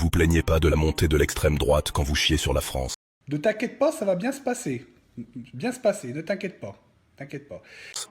Vous plaignez pas de la montée de l'extrême droite quand vous chiez sur la France. Ne t'inquiète pas, ça va bien se passer. Bien se passer, ne t'inquiète pas. T'inquiète pas.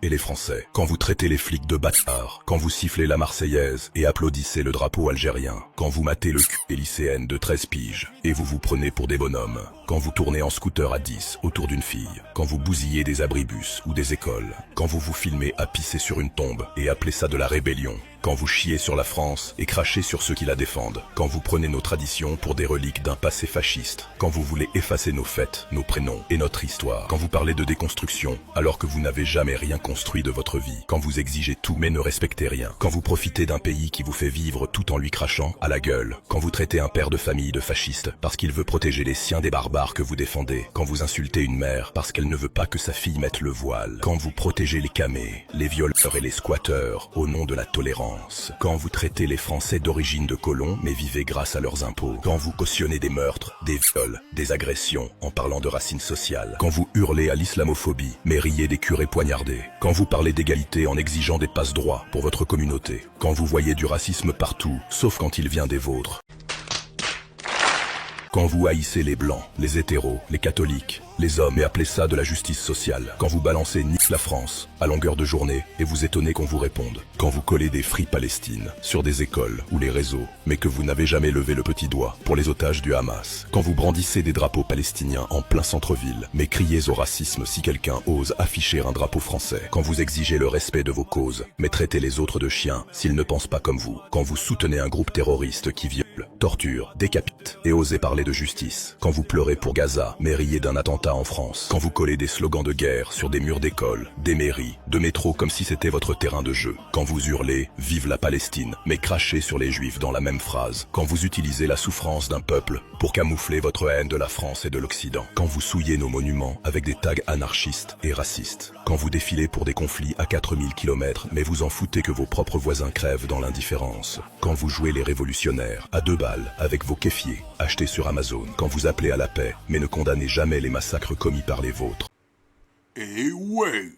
Et les Français, quand vous traitez les flics de bâtards, quand vous sifflez la Marseillaise et applaudissez le drapeau algérien, quand vous matez le cul des lycéennes de 13 piges, et vous vous prenez pour des bonhommes, quand vous tournez en scooter à 10 autour d'une fille, quand vous bousillez des abribus ou des écoles, quand vous vous filmez à pisser sur une tombe et appelez ça de la rébellion, quand vous chiez sur la France et crachez sur ceux qui la défendent, quand vous prenez nos traditions pour des reliques d'un passé fasciste, quand vous voulez effacer nos fêtes, nos prénoms et notre histoire, quand vous parlez de déconstruction alors que vous n'avez jamais rien construit de votre vie, quand vous exigez tout mais ne respectez rien, quand vous profitez d'un pays qui vous fait vivre tout en lui crachant à la gueule, quand vous traitez un père de famille de fasciste parce qu'il veut protéger les siens des barbares que vous défendez, quand vous insultez une mère parce qu'elle ne veut pas que sa fille mette le voile, quand vous protégez les camés, les violeurs et les squatteurs au nom de la tolérance, quand vous traitez les Français d'origine de colons mais vivez grâce à leurs impôts, quand vous cautionnez des meurtres, des viols, des agressions en parlant de racines sociales, quand vous hurlez à l'islamophobie mais riez des curés poignardés, quand vous parlez d'égalité en exigeant des passe-droits pour votre communauté, quand vous voyez du racisme partout sauf quand il vient des vôtres, quand vous haïssez les blancs, les hétéros, les catholiques, les hommes et appelez ça de la justice sociale, quand vous balancez nique la France à longueur de journée et vous étonnez qu'on vous réponde, quand vous collez des Free Palestine sur des écoles ou les réseaux, mais que vous n'avez jamais levé le petit doigt pour les otages du Hamas, quand vous brandissez des drapeaux palestiniens en plein centre-ville, mais criez au racisme si quelqu'un ose afficher un drapeau français, quand vous exigez le respect de vos causes, mais traitez les autres de chiens s'ils ne pensent pas comme vous, quand vous soutenez un groupe terroriste qui viole, torture, décapite et osez parler de justice, quand vous pleurez pour Gaza, mais riez d'un attentat en France, quand vous collez des slogans de guerre sur des murs d'écoles, des mairies, de métro comme si c'était votre terrain de jeu, quand vous hurlez « Vive la Palestine » mais crachez sur les Juifs dans la même phrase, quand vous utilisez la souffrance d'un peuple pour camoufler votre haine de la France et de l'Occident, quand vous souillez nos monuments avec des tags anarchistes et racistes, quand vous défilez pour des conflits à 4000 km mais vous en foutez que vos propres voisins crèvent dans l'indifférence, quand vous jouez les révolutionnaires à 2 balles avec vos kéfiers achetés sur Amazon, quand vous appelez à la paix mais ne condamnez jamais les massacres commis par les vôtres. Eh ouais!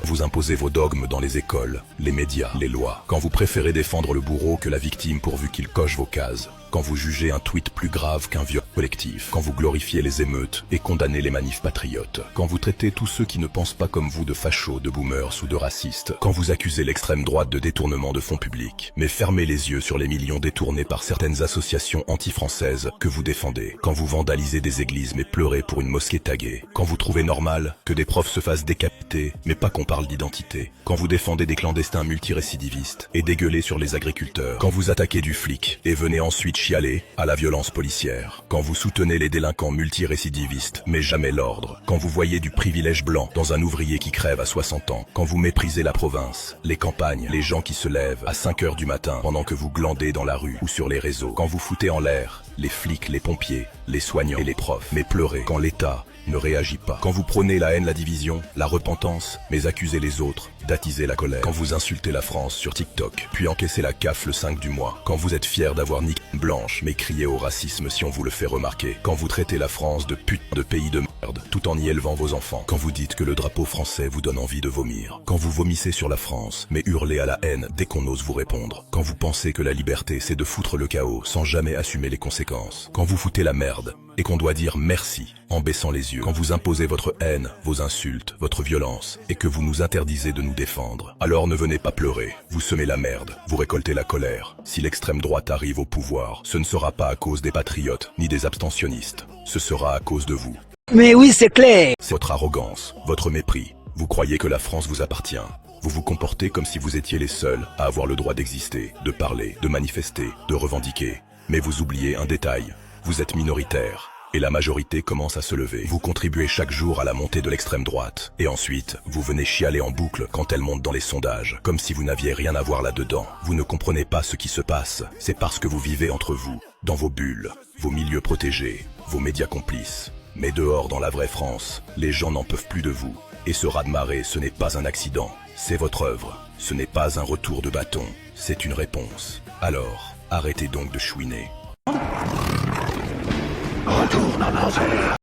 Vous imposez vos dogmes dans les écoles, les médias, les lois, quand vous préférez défendre le bourreau que la victime pourvu qu'il coche vos cases, quand vous jugez un tweet plus grave qu'un viol collectif, quand vous glorifiez les émeutes et condamnez les manifs patriotes, quand vous traitez tous ceux qui ne pensent pas comme vous de fachos, de boomers ou de racistes, quand vous accusez l'extrême droite de détournement de fonds publics, mais fermez les yeux sur les millions détournés par certaines associations anti-françaises que vous défendez, quand vous vandalisez des églises mais pleurez pour une mosquée taguée, quand vous trouvez normal que des profs se fassent décapiter mais pas qu'on parle d'identité, quand vous défendez des clandestins multirécidivistes et dégueulez sur les agriculteurs, quand vous attaquez du flic et venez ensuite chialer à la violence policière, quand vous soutenez les délinquants multirécidivistes mais jamais l'ordre, quand vous voyez du privilège blanc dans un ouvrier qui crève à 60 ans, quand vous méprisez la province, les campagnes, les gens qui se lèvent à 5 heures du matin pendant que vous glandez dans la rue ou sur les réseaux, quand vous foutez en l'air les flics, les pompiers, les soignants et les profs, mais pleurez quand l'État ne réagit pas, quand vous prônez la haine, la division, la repentance, mais accusez les autres d'attiser la colère, quand vous insultez la France sur TikTok, puis encaissez la CAF le 5 du mois, quand vous êtes fier d'avoir niqué une blanche, mais criez au racisme si on vous le fait remarquer, quand vous traitez la France de pute de pays de merde, tout en y élevant vos enfants, quand vous dites que le drapeau français vous donne envie de vomir, quand vous vomissez sur la France, mais hurlez à la haine dès qu'on ose vous répondre, quand vous pensez que la liberté c'est de foutre le chaos sans jamais assumer les conséquences, quand vous foutez la merde et qu'on doit dire merci en baissant les yeux, quand vous imposez votre haine, vos insultes, votre violence, et que vous nous interdisez de nous défendre. Alors ne venez pas pleurer, vous semez la merde, vous récoltez la colère. Si l'extrême droite arrive au pouvoir, ce ne sera pas à cause des patriotes, ni des abstentionnistes, ce sera à cause de vous. Mais oui, c'est clair. C'est votre arrogance, votre mépris. Vous croyez que la France vous appartient. Vous vous comportez comme si vous étiez les seuls à avoir le droit d'exister, de parler, de manifester, de revendiquer. Mais vous oubliez un détail. Vous êtes minoritaire, et la majorité commence à se lever. Vous contribuez chaque jour à la montée de l'extrême droite, et ensuite, vous venez chialer en boucle quand elle monte dans les sondages, comme si vous n'aviez rien à voir là-dedans. Vous ne comprenez pas ce qui se passe, c'est parce que vous vivez entre vous, dans vos bulles, vos milieux protégés, vos médias complices. Mais dehors dans la vraie France, les gens n'en peuvent plus de vous, et ce raz-de-marée, ce n'est pas un accident, c'est votre œuvre, ce n'est pas un retour de bâton, c'est une réponse. Alors, arrêtez donc de chouiner. Retourne en enfer.